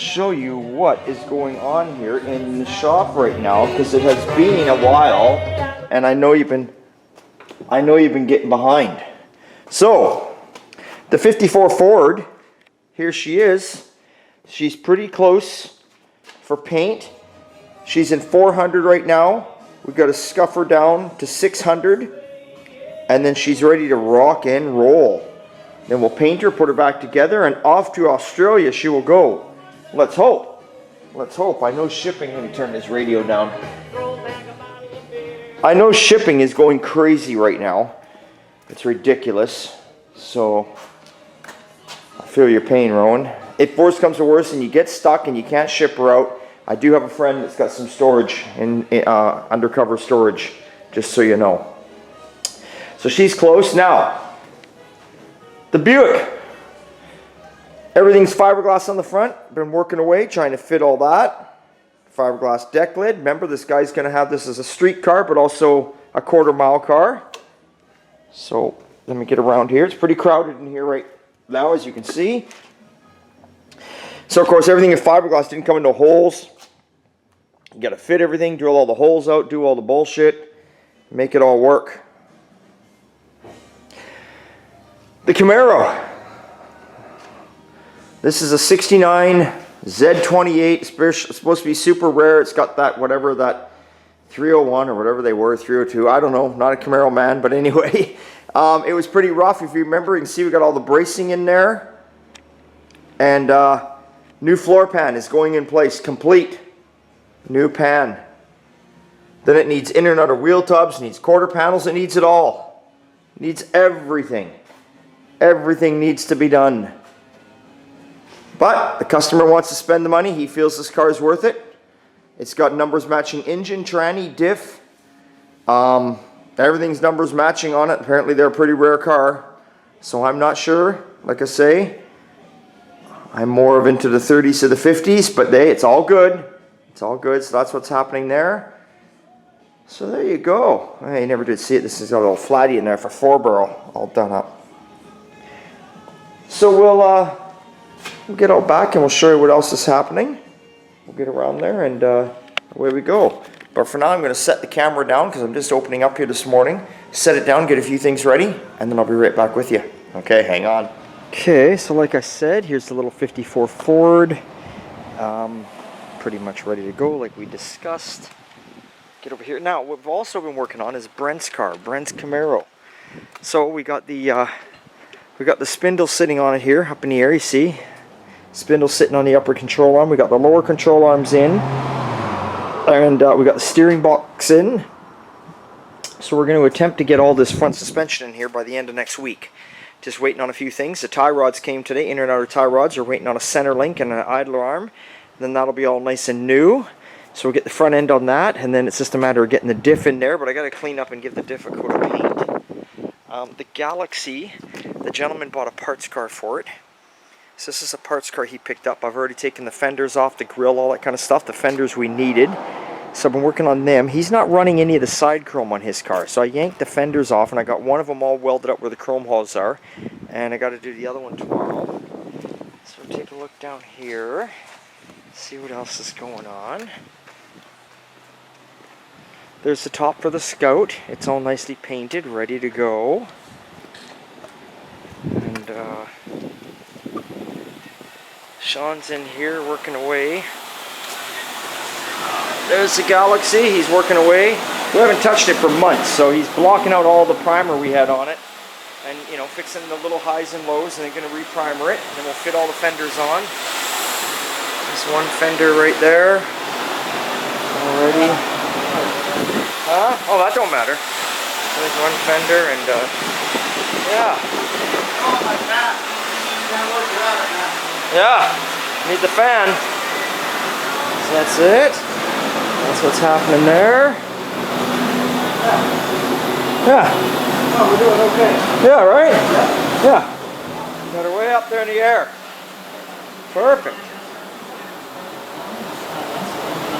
show you what is going on here in the shop right now, because it has been a while, and I know you've been getting behind. So, the 54 Ford, here she is. She's pretty close for paint. She's in 400 right now. We've got to scuff her down to 600, and then she's ready to rock and roll. Then we'll paint her, put her back together, and off to Australia she will go. Let's hope. Let's hope. I know shipping, let me turn this radio down. I know shipping is going crazy right now. It's ridiculous. So, I feel your pain, Rowan. If worse comes to worse and you get stuck and you can't ship her out, I do have a friend that's got some storage, in undercover storage, just so you know. So she's close. Now, the Buick. Everything's fiberglass on the front. Been working away, trying to fit all that. Fiberglass deck lid. Remember, this guy's going to have this as a street car, but also a quarter-mile car. So, let me get around here. It's pretty crowded in here right now, as you can see. So, of course, everything in fiberglass didn't come into holes. You got to fit everything, drill all the holes out, do all the bullshit, make it all work. The Camaro. This is a 69 Z28. It's supposed to be super rare. It's got that, whatever, that 301 or whatever they were, 302. I don't know. Not a Camaro man, but anyway. It was pretty rough. If you remember, you can see we got all the bracing in there. And new floor pan is going in place. Complete. New pan. Then it needs inner and outer wheel tubs. Needs quarter panels. It needs it all. It needs everything. Everything needs to be done. But the customer wants to spend the money. He feels this car is worth it. It's got numbers matching engine, tranny, diff. Everything's numbers matching on it. Apparently they're a pretty rare car. So I'm not sure. Like I say, I'm more of into the 30s to the 50s. But it's all good. It's all good. So that's what's happening there. So there you go. I never did see it. This is got a little flatty in there for 4-barrel. All done up. So we'll get out back and we'll show you what else is happening. We'll get around there and away we go. But for now I'm going to set the camera down because I'm just opening up here this morning. Set it down, get a few things ready, and then I'll be right back with you. Okay, hang on. Okay, so like I said, here's the little 54 Ford. Pretty much ready to go like we discussed. Get over here. Now, what we've also been working on is Brent's car, Brent's Camaro. So we got the spindle sitting on it here, up in the air, you see. Spindle sitting on the upper control arm. We got the lower control arms in. And we got the steering box in. So we're going to attempt to get all this front suspension in here by the end of next week. Just waiting on a few things. The tie rods came today, inner and outer tie rods. We're waiting on a center link and an idler arm. Then that'll be all nice and new. So we'll get the front end on that, and then it's just a matter of getting the diff in there, but I got to clean up and give the diff a coat of paint. The Galaxy, the gentleman bought a parts car for it. So this is a parts car he picked up. I've already taken the fenders off, the grill, all that kind of stuff, the fenders we needed. So I've been working on them. He's not running any of the side chrome on his car, so I yanked the fenders off, and I got one of them all welded up where the chrome holes are, and I got to do the other one tomorrow. So take a look down here, see what else is going on. There's the top for the Scout. It's all nicely painted, ready to go. And Sean's in here working away. There's the Galaxy. He's working away. We haven't touched it for months, so he's blocking out all the primer we had on it. And, you know, fixing the little highs and lows, and they're going to re-primer it. And then we'll fit all the fenders on. There's one fender right there. Already. Huh? Oh, that don't matter. There's one fender, and yeah. Yeah, need the fan. So that's it. That's what's happening there. Yeah. Oh, we're doing okay. Yeah, right? Yeah. Got her way up there in the air. Perfect.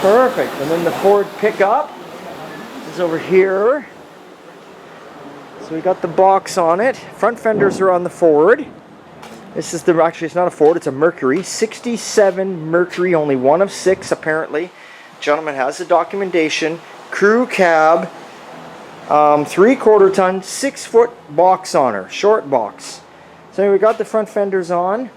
Perfect. And then the Ford pickup is over here. So we got the box on it. Front fenders are on the Ford. This is the, actually it's not a Ford, it's a Mercury. 67 Mercury, only one of 6 apparently. Gentleman has the documentation. Crew cab, 3/4 ton, 6-foot box on her, short box. So we got the front fenders on.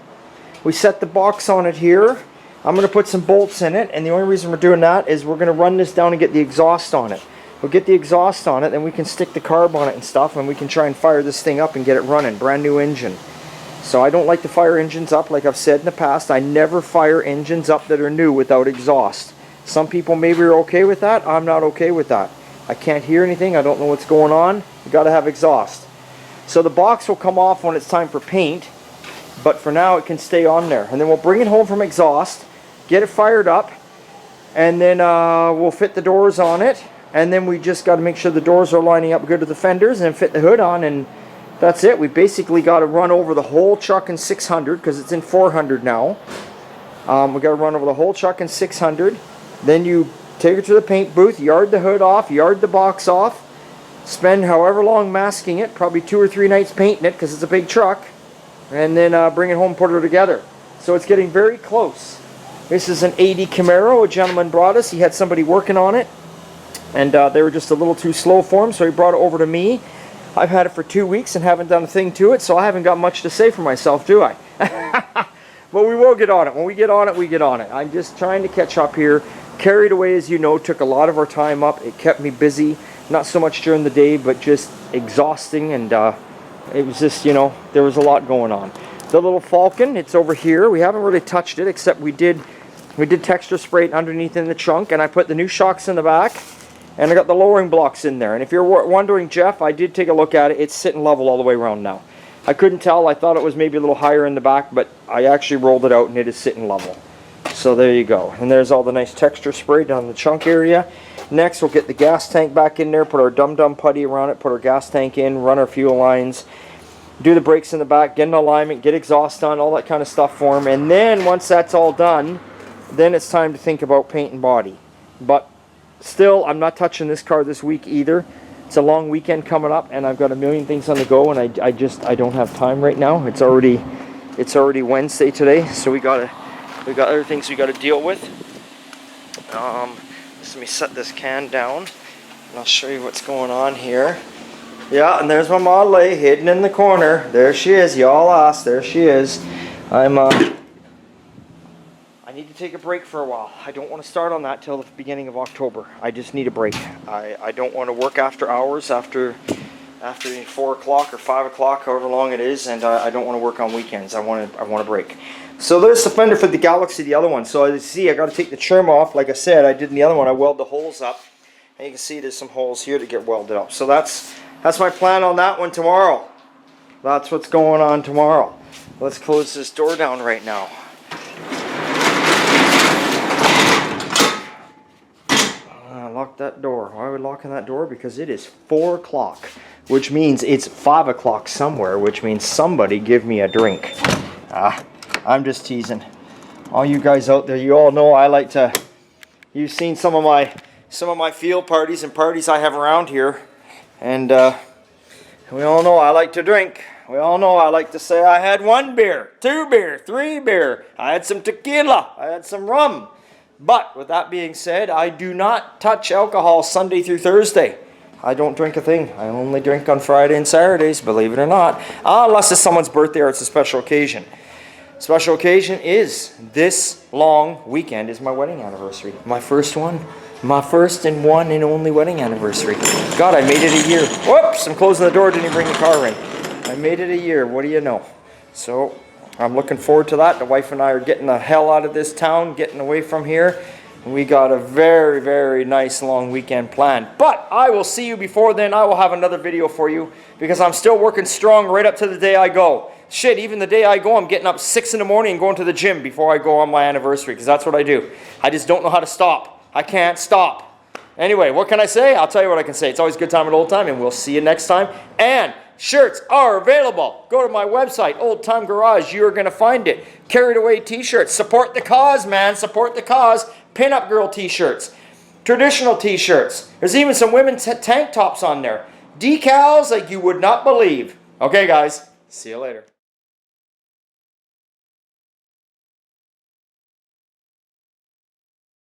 We set the box on it here. I'm going to put some bolts in it, and the only reason we're doing that is we're going to run this down and get the exhaust on it. We'll get the exhaust on it, then we can stick the carb on it and stuff, and we can try and fire this thing up and get it running. Brand new engine. So I don't like to fire engines up, like I've said in the past. I never fire engines up that are new without exhaust. Some people maybe are okay with that. I'm not okay with that. I can't hear anything. I don't know what's going on. You got to have exhaust. So the box will come off when it's time for paint, but for now it can stay on there. And then we'll bring it home from exhaust, get it fired up, and then we'll fit the doors on it. And then we just got to make sure the doors are lining up good with the fenders, and then fit the hood on, and that's it. We basically got to run over the whole truck in 600 because it's in 400 now. We got to run over the whole truck in 600. Then you take it to the paint booth, yard the hood off, yard the box off, spend however long masking it, probably 2 or 3 nights painting it because it's a big truck, and then bring it home and put it together. So it's getting very close. This is an 80 Camaro. A gentleman brought us. He had somebody working on it, and they were just a little too slow for him, so he brought it over to me. I've had it for 2 weeks and haven't done a thing to it, so I haven't got much to say for myself, do I? But we will get on it. When we get on it, we get on it. I'm just trying to catch up here. Carried away, as you know, took a lot of our time up. It kept me busy, not so much during the day, but just exhausting, and it was just, you know, there was a lot going on. The little Falcon, it's over here. We haven't really touched it, except we did texture spray it underneath in the trunk, and I put the new shocks in the back. And I got the lowering blocks in there. And if you're wondering, Jeff, I did take a look at it. It's sitting level all the way around now. I couldn't tell. I thought it was maybe a little higher in the back, but I actually rolled it out and it is sitting level. So there you go. And there's all the nice texture spray down the trunk area. Next, we'll get the gas tank back in there, put our dum-dum putty around it, put our gas tank in, run our fuel lines, do the brakes in the back, get an alignment, get exhaust on, all that kind of stuff for them. And then once that's all done, then it's time to think about paint and body. But still, I'm not touching this car this week either. It's a long weekend coming up, and I've got a million things on the go, and I don't have time right now. It's already Wednesday today, so we got other things we got to deal with. Let me set this can down, and I'll show you what's going on here. Yeah, and there's my Model A hidden in the corner. There she is. Y'all asked. There she is. I need to take a break for a while. I don't want to start on that till the beginning of October. I just need a break. I don't want to work after hours, after 4 o'clock or 5 o'clock, however long it is, and I don't want to work on weekends. I want a break. So there's the fender for the Galaxy, the other one. So as you see, I got to take the trim off. Like I said, I did in the other one. I weld the holes up, and you can see there's some holes here to get welded up. So that's my plan on that one tomorrow. That's what's going on tomorrow. Let's close this door down right now. Lock that door. Why are we locking that door? Because it is 4 o'clock, which means it's 5 o'clock somewhere, which means somebody give me a drink. I'm just teasing. All you guys out there, you all know I like to. You've seen some of my field parties and parties I have around here, and we all know I like to drink. We all know I like to say I had 1 beer, 2 beer, 3 beer. I had some tequila. I had some rum. But with that being said, I do not touch alcohol Sunday through Thursday. I don't drink a thing. I only drink on Friday and Saturdays, believe it or not. Unless it's someone's birthday or it's a special occasion. Special occasion is this long weekend is my wedding anniversary. My first one. My first and one and only wedding anniversary. God, I made it a year. Whoops, I'm closing the door, didn't even bring the car in. I made it a year, what do you know? So I'm looking forward to that. The wife and I are getting the hell out of this town, getting away from here. We got a very, very nice long weekend planned. But I will see you before then. I will have another video for you because I'm still working strong right up to the day I go. Shit, even the day I go, I'm getting up 6 in the morning and going to the gym before I go on my anniversary because that's what I do. I just don't know how to stop. I can't stop. Anyway, what can I say? I'll tell you what I can say. It's always good time at Old Time, and we'll see you next time. And shirts are available. Go to my website, Old Time Garage. You're going to find it. Carried Away t-shirts. Support the cause, man. Support the cause. Pin-up girl t-shirts. Traditional t-shirts. There's even some women's tank tops on there. Decals like you would not believe. Okay, guys. See you later.